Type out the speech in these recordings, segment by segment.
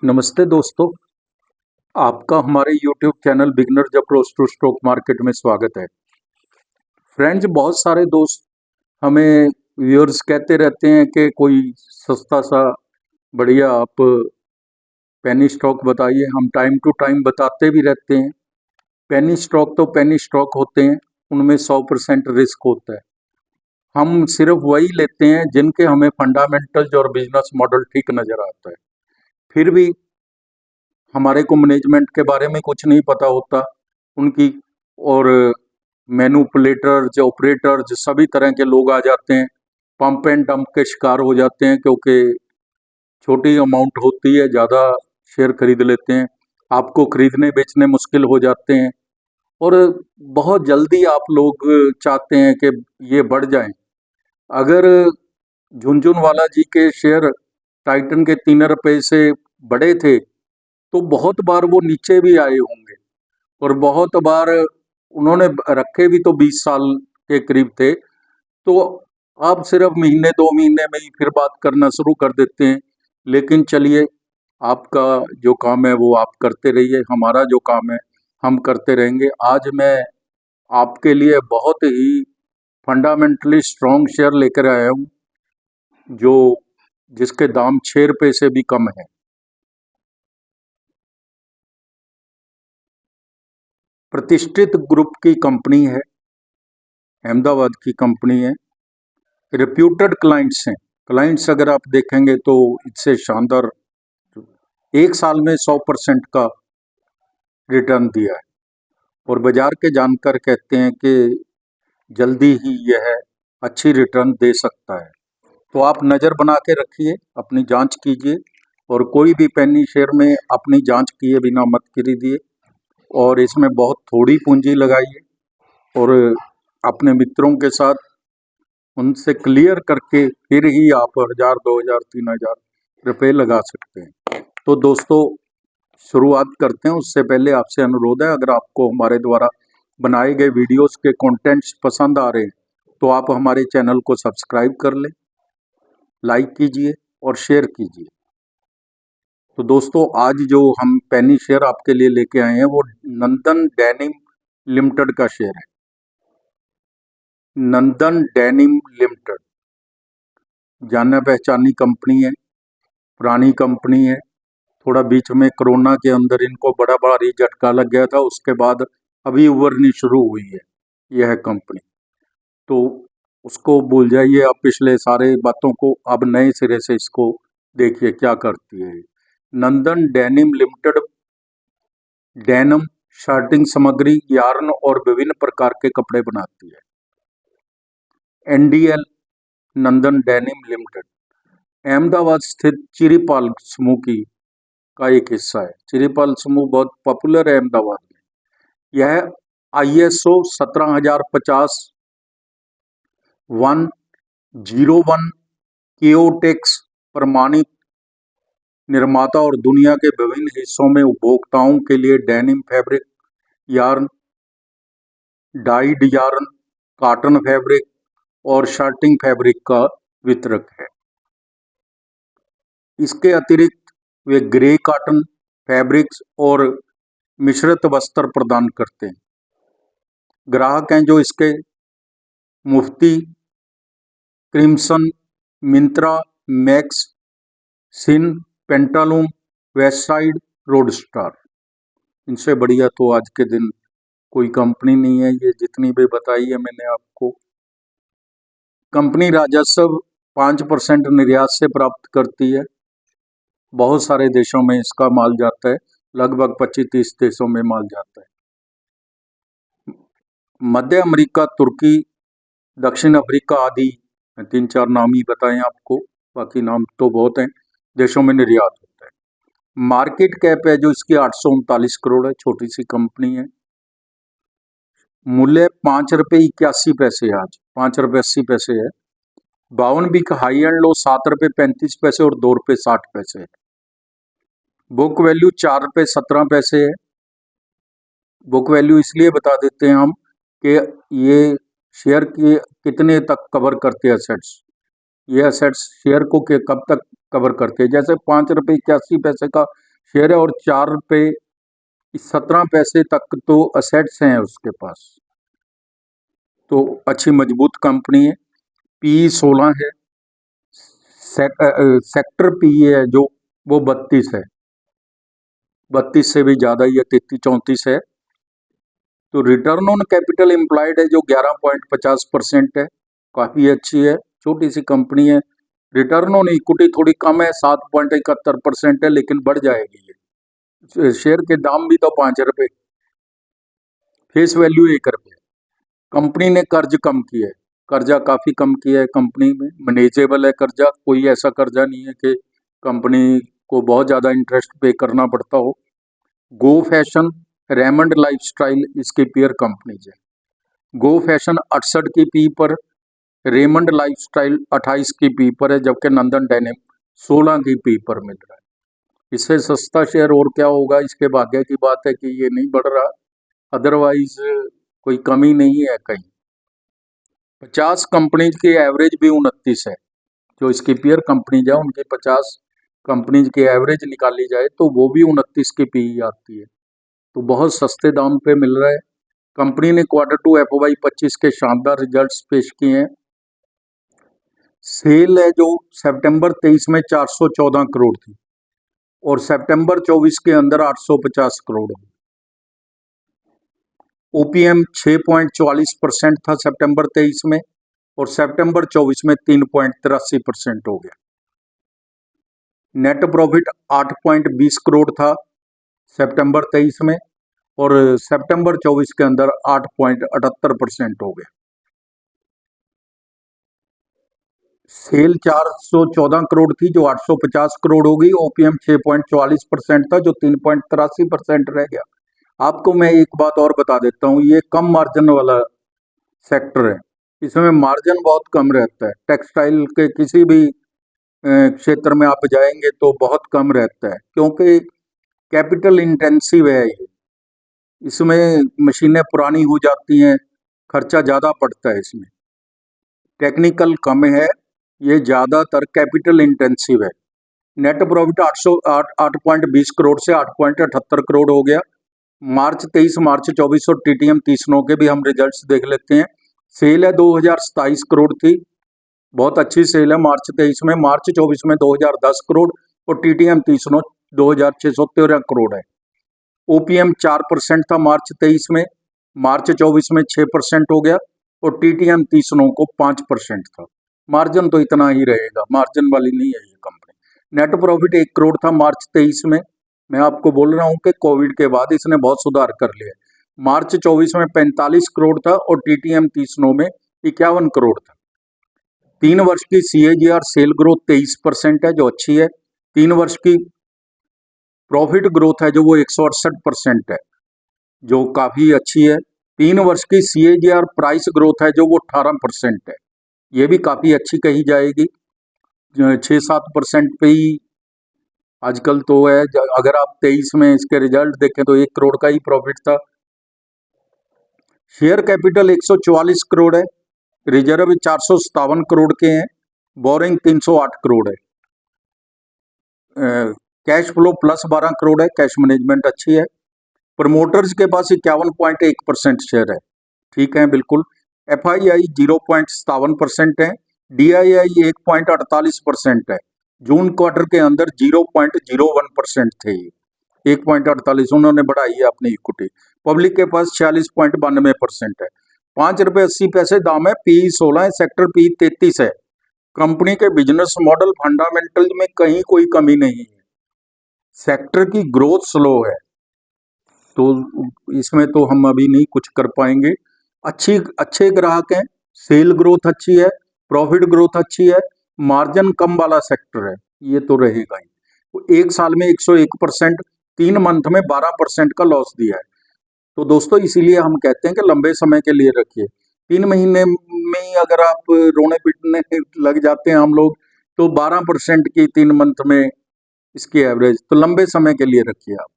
नमस्ते दोस्तों, आपका हमारे YouTube channel beginners approach to stock market में स्वागत है। फ्रेंड्स, बहुत सारे दोस्त हमें व्यूअर्स कहते रहते हैं कि कोई सस्ता सा बढ़िया आप पेनी स्टॉक बताइए। हम टाइम टू टाइम बताते भी रहते हैं। पेनी स्टॉक तो पेनी स्टॉक होते हैं, उनमें 100% रिस्क होता है। हम सिर्फ वही लेते हैं जिनके हमें फंडामेंटल्स और बिजनेस मॉडल ठीक नज़र आता है। फिर भी हमारे को मैनेजमेंट के बारे में कुछ नहीं पता होता उनकी, और मैनिपुलेटर्स ऑपरेटर्स सभी तरह के लोग आ जाते हैं, पंप एंड डंप के शिकार हो जाते हैं क्योंकि छोटी अमाउंट होती है, ज़्यादा शेयर खरीद लेते हैं, आपको खरीदने बेचने मुश्किल हो जाते हैं और बहुत जल्दी आप लोग चाहते हैं कि ये बढ़ जाएं। अगर झुनझुनवाला जी के शेयर टाइटन के 3 रुपए से बढ़े थे तो बहुत बार वो नीचे भी आए होंगे और बहुत बार उन्होंने रखे भी तो 20 साल के करीब थे। तो आप सिर्फ महीने 2 महीने में ही फिर बात करना शुरू कर देते हैं। लेकिन चलिए, आपका जो काम है वो आप करते रहिए, हमारा जो काम है हम करते रहेंगे। आज मैं आपके लिए बहुत ही फंडामेंटली स्ट्रॉन्ग शेयर लेकर आया हूँ जो जिसके दाम 6 रुपए से भी कम है। प्रतिष्ठित ग्रुप की कंपनी है, अहमदाबाद की कंपनी है, रिप्यूटेड क्लाइंट्स हैं। क्लाइंट्स अगर आप देखेंगे तो इससे शानदार 1 साल में 100% का रिटर्न दिया है और बाजार के जानकार कहते हैं कि जल्दी ही यह अच्छी रिटर्न दे सकता है। तो आप नज़र बना के रखिए, अपनी जांच कीजिए और कोई भी पेनी शेयर में अपनी जांच किए बिना मत खरीदिए और इसमें बहुत थोड़ी पूंजी लगाइए और अपने मित्रों के साथ उनसे क्लियर करके फिर ही आप 1000, 2000, 3000 रुपये लगा सकते हैं। तो दोस्तों, शुरुआत करते हैं। उससे पहले आपसे अनुरोध है, अगर आपको हमारे द्वारा बनाए गए वीडियोस के कंटेंट्स पसंद आ रहे हैं तो आप हमारे चैनल को सब्सक्राइब कर लें, लाइक कीजिए और शेयर कीजिए। तो दोस्तों, आज जो हम पेनी शेयर आपके लिए लेके आए हैं वो नंदन डेनिम लिमिटेड का शेयर है। नंदन डेनिम लिमिटेड जाना पहचानी कंपनी है, पुरानी कंपनी है। थोड़ा बीच में कोरोना के अंदर इनको बड़ा भारी झटका लग गया था, उसके बाद अभी उभरनी शुरू हुई है यह कंपनी। तो उसको भूल जाइए आप, पिछले सारे बातों को, अब नए सिरे से इसको देखिए क्या करती है। नंदन डेनिम लिमिटेड डेनिम शर्टिंग सामग्री, यार्न और विभिन्न प्रकार के कपड़े बनाती है। एनडीएल नंदन डेनिम लिमिटेड अहमदाबाद स्थित चिरीपाल समूह की का एक हिस्सा है। चिरीपाल समूह बहुत पॉपुलर है अहमदाबाद में। यह ISO 17050 101 कियोटेक्स प्रमाणित निर्माता और दुनिया के विभिन्न हिस्सों में उपभोक्ताओं के लिए denim fabric, yarn, died yarn, cotton fabric और शर्टिंग फैब्रिक का वितरक है। इसके अतिरिक्त वे ग्रे कॉटन फैब्रिक्स और मिश्रित वस्त्र प्रदान करते हैं। ग्राहक हैं जो इसके मुफ्ती, क्रिम्सन, मिंत्रा, मैक्स, सिन, पेंटालून, वेस्टसाइड, रोडस्टार। इनसे बढ़िया तो आज के दिन कोई कंपनी नहीं है। ये जितनी भी बताई है मैंने आपको। कंपनी राजस्व 5% निर्यात से प्राप्त करती है। बहुत सारे देशों में इसका माल जाता है, लगभग 25-30 देशों में माल जाता है। मध्य अमेरिका, तुर्की, दक्षिण अफ्रीका आदि 3-4 नाम ही बताएं आपको, बाकी नाम तो बहुत हैं, देशों में निर्यात होता है। मार्केट कैप है जो इसकी 839 करोड़ है, छोटी सी कंपनी है। मूल्य 5 रुपये 81 पैसे है, आज 5 रुपये 80 पैसे है। 52 का हाई एंड लो 7 रुपये 35 पैसे और 2 रुपये 60 पैसे है। बुक वैल्यू 4 रुपये 17 पैसे है। बुक वैल्यू इसलिए बता देते हैं हम कि ये शेयर के कितने तक कवर करते हैं एसेट्स। ये एसेट्स शेयर को कब तक कवर करते हैं। जैसे 5 रुपये 81 पैसे का शेयर है और 4 रुपये 17 पैसे तक तो असेट्स हैं उसके पास। तो अच्छी मजबूत कंपनी है। पी 16 है। सेक्टर पी है जो वो 32 है, 32 से भी ज़्यादा ही है, 33-34 है। तो रिटर्न ऑन कैपिटल एम्प्लॉयड है जो 11.50% है, काफ़ी अच्छी है, छोटी सी कंपनी है। रिटर्न ऑन इक्विटी थोड़ी कम है, 7.71% है, लेकिन बढ़ जाएगी ये। शेयर के दाम भी तो 5 रुपये, फेस वैल्यू 1 रुपये। कंपनी ने कर्ज कम किया है, कर्जा काफ़ी कम किया है कंपनी में, मैनेजेबल है कर्जा, कोई ऐसा कर्जा नहीं है कि कंपनी को बहुत ज़्यादा इंटरेस्ट पे करना पड़ता हो। गो फैशन, रेमंड लाइफस्टाइल इसकी पीयर कंपनीज है। गो फैशन 68 की पी पर, रेमंड लाइफस्टाइल 28 की पी पर है, जबकि नंदन डेनिम 16 की पी पर मिल रहा है। इससे सस्ता शेयर और क्या होगा, इसके भाग्य की बात है कि ये नहीं बढ़ रहा, अदरवाइज कोई कमी नहीं है कहीं। 50 कंपनीज की एवरेज भी 29 है, जो इसकी पीयर कंपनीज है उनकी 50 कंपनीज की एवरेज निकाली जाए तो वो भी 29 की पी आती है। तो बहुत सस्ते दाम पे मिल रहा है। कंपनी ने Q2 FY 25 के शानदार रिजल्ट्स पेश किए हैं। सेल है जो सितंबर 23 में 414 करोड़ थी और सितंबर 24 के अंदर 850 करोड़ हो। ओपीएम 6.44% था सितंबर 23 में और सितंबर 24 में 3.83% हो गया। नेट प्रॉफिट 8.20 करोड़ था सितंबर 23 में और सितंबर 24 के अंदर 8.78% हो गया। सेल 414 करोड़ थी जो 850 करोड़ हो गई। ओपीएम 6.44% था जो 3.83% रह गया। आपको मैं एक बात और बता देता हूँ, ये कम मार्जिन वाला सेक्टर है, इसमें मार्जिन बहुत कम रहता है। टेक्सटाइल के किसी भी क्षेत्र में आप जाएंगे तो बहुत कम रहता है, क्योंकि कैपिटल इंटेंसिव है ये। इसमें मशीनें पुरानी हो जाती हैं, खर्चा ज़्यादा पड़ता है इसमें, टेक्निकल कम है, ये ज़्यादातर कैपिटल इंटेंसिव है। नेट प्रॉफिट 8.20 करोड़ से 8.78 करोड़ हो गया। मार्च 23, मार्च 24 और टीटीएम 30 के भी हम रिजल्ट्स देख लेते हैं। सेल है 2027 करोड़ थी, बहुत अच्छी सेल है मार्च 23 में। मार्च 24 में 2010 करोड़ और टीटीएम 30 2613 करोड़ है। ओपीएम 4% था मार्च 23 में, मार्च 24 में 6% हो गया और टीटीएम 30 को 5% था। मार्जिन तो इतना ही रहेगा, मार्जिन वाली नहीं है ये कंपनी। नेट प्रॉफिट 1 करोड़ था मार्च 23 में। मैं आपको बोल रहा हूँ कि कोविड के बाद इसने बहुत सुधार कर लिया। मार्च 24 में 45 करोड़ था और टीटीएम 30 में 51 करोड़ था। 3 वर्ष की CAGR सेल ग्रोथ 23% है जो अच्छी है। 3 वर्ष की प्रॉफिट ग्रोथ है जो वो 168% है जो काफ़ी अच्छी है। 3 वर्ष की CAGR प्राइस ग्रोथ है जो वो 18% है, ये भी काफ़ी अच्छी कही जाएगी। 6-7% पे ही आजकल तो है। अगर आप 23 में इसके रिजल्ट देखें तो 1 करोड़ का ही प्रॉफिट था। शेयर कैपिटल 144 करोड़ है, रिजर्व 457 करोड़ के हैं, बोरिंग 308 करोड़ है। कैश फ्लो प्लस 12 करोड़ है, कैश मैनेजमेंट अच्छी है। प्रमोटर्स के पास 51.1% शेयर है, ठीक है बिल्कुल। FII 0.57% है, DII 1.48% है। जून क्वार्टर के अंदर 0.01% थे ये, 1.48 उन्होंने बढ़ाई है अपनी इक्विटी। पब्लिक के पास 46.92% है। 5 रुपये 80 पैसे दाम है। PE 16 है, सेक्टर PE 33 है। कंपनी के बिजनेस मॉडल फंडामेंटल में कहीं कोई कमी नहीं है। सेक्टर की ग्रोथ स्लो है तो इसमें तो हम अभी नहीं कुछ कर पाएंगे। अच्छे ग्राहक हैं, सेल ग्रोथ अच्छी है, प्रॉफिट ग्रोथ अच्छी है, मार्जिन कम वाला सेक्टर है, ये तो रहेगा ही। तो 1 साल में 101%, 3 मंथ में 12% का लॉस दिया है। तो दोस्तों इसीलिए हम कहते हैं कि लंबे समय के लिए रखिए। 3 महीने में ही अगर आप रोने पीटने लग जाते हैं हम लोग, तो 12% की 3 मंथ में इसकी एवरेज, तो लंबे समय के लिए रखिए आप।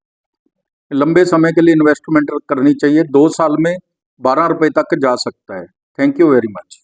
लंबे समय के लिए इन्वेस्टमेंट करनी चाहिए, 2 साल में 12 रुपए तक जा सकता है। Thank you very much.